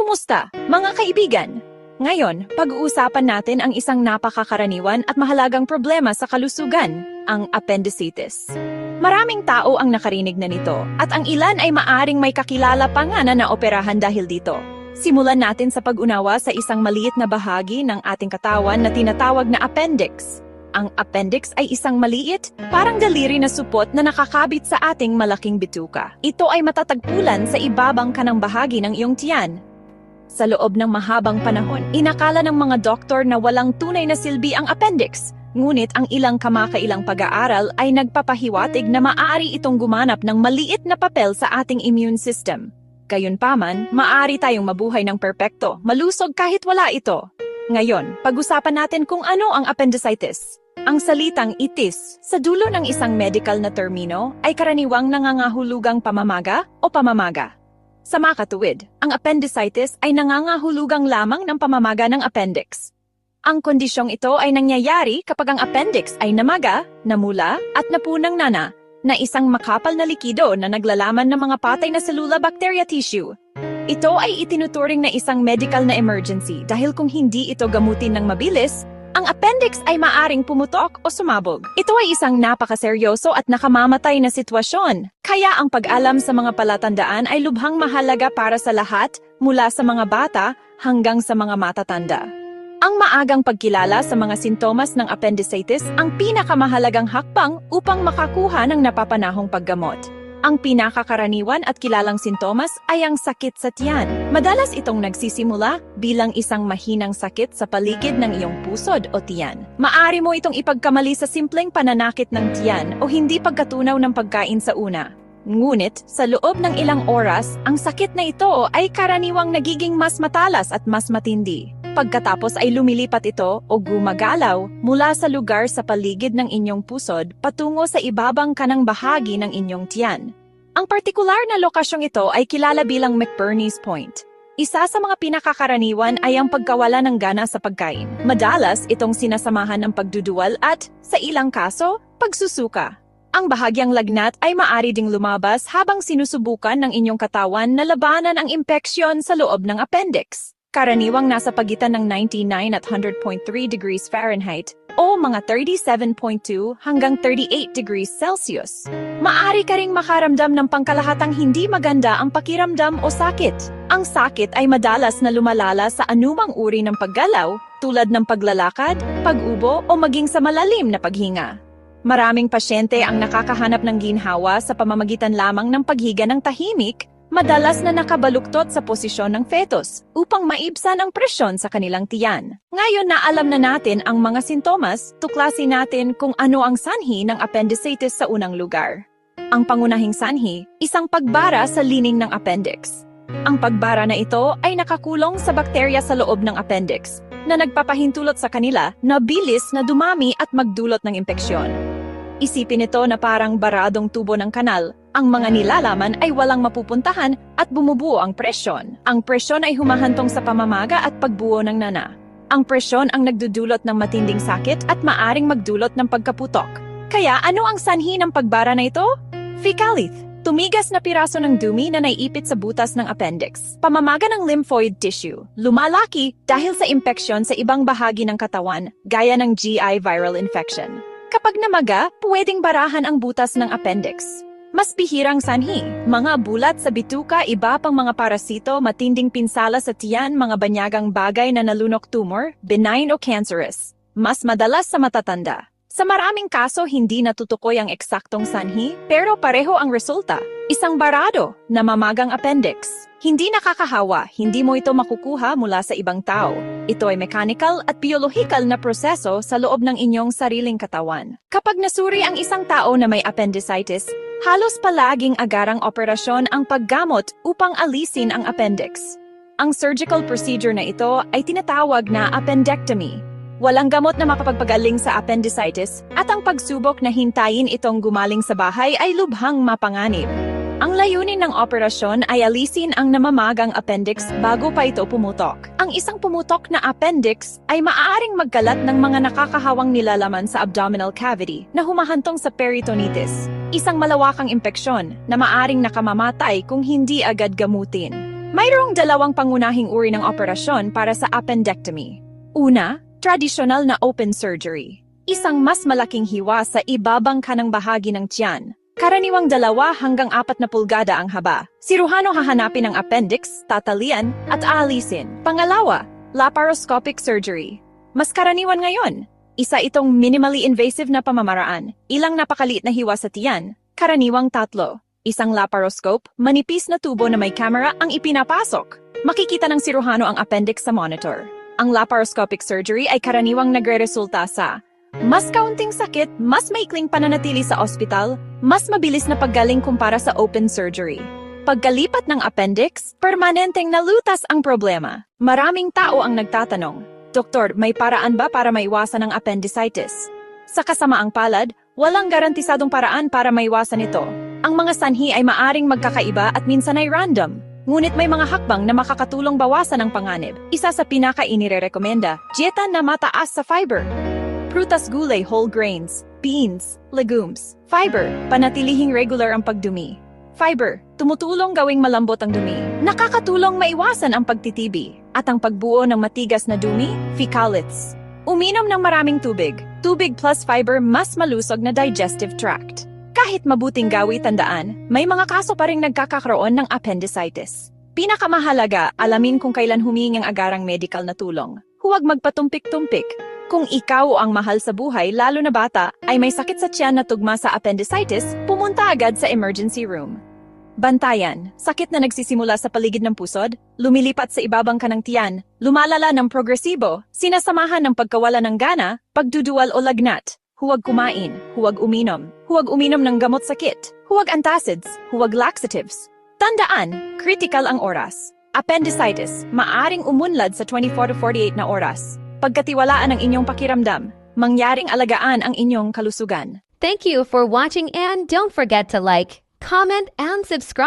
Kumusta, mga kaibigan? Ngayon, pag-uusapan natin ang isang napakakaraniwan at mahalagang problema sa kalusugan, ang appendicitis. Maraming tao ang nakarinig na nito, at ang ilan ay maaring may kakilala pa nga na naoperahan dahil dito. Simulan natin sa pag-unawa sa isang maliit na bahagi ng ating katawan na tinatawag na appendix. Ang appendix ay isang maliit, parang daliri na supot na nakakabit sa ating malaking bituka. Ito ay matatagpuan sa ibabang kanang bahagi ng iyong tiyan. Sa loob ng mahabang panahon, inakala ng mga doktor na walang tunay na silbi ang appendix. Ngunit ang ilang kamakailang pag-aaral ay nagpapahiwatig na maaari itong gumanap ng maliit na papel sa ating immune system. Gayunpaman, maaari tayong mabuhay ng perpekto, malusog kahit wala ito. Ngayon, pag-usapan natin kung ano ang appendicitis. Ang salitang itis sa dulo ng isang medical na termino ay karaniwang nangangahulugang pamamaga o pamamaga. Sa makatuwid, ang appendicitis ay nangangahulugang lamang ng pamamaga ng appendix. Ang kondisyong ito ay nangyayari kapag ang appendix ay namaga, namula, at napunang na isang makapal na likido na naglalaman ng mga patay na selula bacteria tissue. Ito ay itinuturing na isang medical na emergency dahil kung hindi ito gamutin ng mabilis, ang appendix ay maaring pumutok o sumabog. Ito ay isang napakaseryoso at nakamamatay na sitwasyon. Kaya ang pag-alam sa mga palatandaan ay lubhang mahalaga para sa lahat, mula sa mga bata hanggang sa mga matatanda. Ang maagang pagkilala sa mga sintomas ng appendicitis ang pinakamahalagang hakbang upang makakuha ng napapanahong paggamot. Ang pinakakaraniwan at kilalang sintomas ay ang sakit sa tiyan. Madalas itong nagsisimula bilang isang mahinang sakit sa paligid ng iyong pusod o tiyan. Maari mo itong ipagkamali sa simpleng pananakit ng tiyan o hindi pagkatunaw ng pagkain sa una. Ngunit, sa loob ng ilang oras, ang sakit na ito ay karaniwang nagiging mas matalas at mas matindi. Pagkatapos ay lumilipat ito o gumagalaw mula sa lugar sa paligid ng inyong pusod patungo sa ibabang kanang bahagi ng inyong tiyan. Ang partikular na lokasyong ito ay kilala bilang McBurney's Point. Isa sa mga pinakakaraniwan ay ang pagkawala ng gana sa pagkain. Madalas itong sinasamahan ng pagduduwal at, sa ilang kaso, pagsusuka. Ang bahagyang lagnat ay maaari ding lumabas habang sinusubukan ng inyong katawan na labanan ang impeksyon sa loob ng appendix. Karaniwang nasa pagitan ng 99 at 100.3 degrees Fahrenheit o mga 37.2 hanggang 38 degrees Celsius. Maaari ka ring makaramdam ng pangkalahatang hindi maganda ang pakiramdam o sakit. Ang sakit ay madalas na lumalala sa anumang uri ng paggalaw tulad ng paglalakad, pag-ubo o maging sa malalim na paghinga. Maraming pasyente ang nakakahanap ng ginhawa sa pamamagitan lamang ng paghiga ng tahimik, madalas na nakabaluktot sa posisyon ng fetus upang maibsan ang presyon sa kanilang tiyan. Ngayon na alam na natin ang mga sintomas, tuklasin natin kung ano ang sanhi ng appendicitis sa unang lugar. Ang pangunahing sanhi, isang pagbara sa lining ng appendix. Ang pagbara na ito ay nakakulong sa bakterya sa loob ng appendix na nagpapahintulot sa kanila na bilis na dumami at magdulot ng impeksyon. Isipin ito na parang baradong tubo ng kanal. Ang mga nilalaman ay walang mapupuntahan at bumubuo ang presyon. Ang presyon ay humahantong sa pamamaga at pagbuo ng nana. Ang presyon ang nagdudulot ng matinding sakit at maaring magdulot ng pagkaputok. Kaya ano ang sanhi ng pagbara na ito? Fecalith, tumigas na piraso ng dumi na naiipit sa butas ng appendix. Pamamaga ng lymphoid tissue, lumalaki dahil sa impeksyon sa ibang bahagi ng katawan, gaya ng GI viral infection. Kapag namaga, pwedeng barahan ang butas ng appendix. Mas bihirang sanhi, mga bulat sa bituka, iba pang mga parasito, matinding pinsala sa tiyan, mga banyagang bagay na nalunok tumor, benign o cancerous. Mas madalas sa matatanda. Sa maraming kaso, hindi natutukoy ang eksaktong sanhi, pero pareho ang resulta. Isang barado na mamagang appendix. Hindi nakakahawa, hindi mo ito makukuha mula sa ibang tao. Ito ay mechanical at biological na proseso sa loob ng inyong sariling katawan. Kapag nasuri ang isang tao na may appendicitis, halos palaging agarang operasyon ang paggamot upang alisin ang appendix. Ang surgical procedure na ito ay tinatawag na appendectomy. Walang gamot na makapagpagaling sa appendicitis at ang pagsubok na hintayin itong gumaling sa bahay ay lubhang mapanganib. Ang layunin ng operasyon ay alisin ang namamagang appendix bago pa ito pumutok. Ang isang pumutok na appendix ay maaaring magkalat ng mga nakakahawang nilalaman sa abdominal cavity na humahantong sa peritonitis, isang malawakang impeksyon na maaaring nakamamatay kung hindi agad gamutin. Mayroong dalawang pangunahing uri ng operasyon para sa appendectomy. Una, tradisyonal na open surgery. Isang mas malaking hiwa sa ibabang kanang bahagi ng tiyan. Karaniwang 2 hanggang 4 na pulgada ang haba. Siruhano hahanapin ang appendix, tatalian, at aalisin. Pangalawa, laparoscopic surgery. Mas karaniwan ngayon. Isa itong minimally invasive na pamamaraan. Ilang napakaliit na hiwa sa tiyan, karaniwang 3. Isang laparoscope, manipis na tubo na may camera ang ipinapasok. Makikita ng siruhano ang appendix sa monitor. Ang laparoscopic surgery ay karaniwang nagreresulta sa mas kaunting sakit, mas maikling pananatili sa ospital, mas mabilis na paggaling kumpara sa open surgery. Pagkalipat ng appendix, permanenteng nalutas ang problema. Maraming tao ang nagtatanong, Doktor, may paraan ba para maiwasan ang appendicitis? Sa kasamaang palad, walang garantisadong paraan para maiwasan ito. Ang mga sanhi ay maaring magkakaiba at minsan ay random. Ngunit may mga hakbang na makakatulong bawasan ang panganib. Isa sa pinaka-inirekomenda, dieta na mataas sa fiber. Prutas, gulay, whole grains, beans, legumes. Fiber, panatilihing regular ang pagdumi. Fiber, tumutulong gawing malambot ang dumi. Nakakatulong maiwasan ang pagtitibi. At ang pagbuo ng matigas na dumi, fecalates. Uminom ng maraming tubig. Tubig plus fiber mas malusog na digestive tract. Kahit mabuting gawi, tandaan, may mga kaso pa ring nagkakaroon ng appendicitis. Pinakamahalaga, alamin kung kailan humingi ang agarang medical na tulong. Huwag magpatumpik-tumpik. Kung ikaw ang mahal sa buhay, lalo na bata, ay may sakit sa tiyan na tugma sa appendicitis, pumunta agad sa emergency room. Bantayan, sakit na nagsisimula sa paligid ng pusod, lumilipat sa ibabang kanang tiyan, lumalala ng progresibo, sinasamahan ng pagkawala ng gana, pagduduwal o lagnat. Huwag kumain, huwag uminom ng gamot sakit, huwag antacids, huwag laxatives. Tandaan, critical ang oras. Appendicitis, maaring umunlad sa 24 to 48 na oras. Pagkatiwalaan ang inyong pakiramdam, mangyaring alagaan ang inyong kalusugan. Thank you for watching and don't forget to like, comment, and subscribe.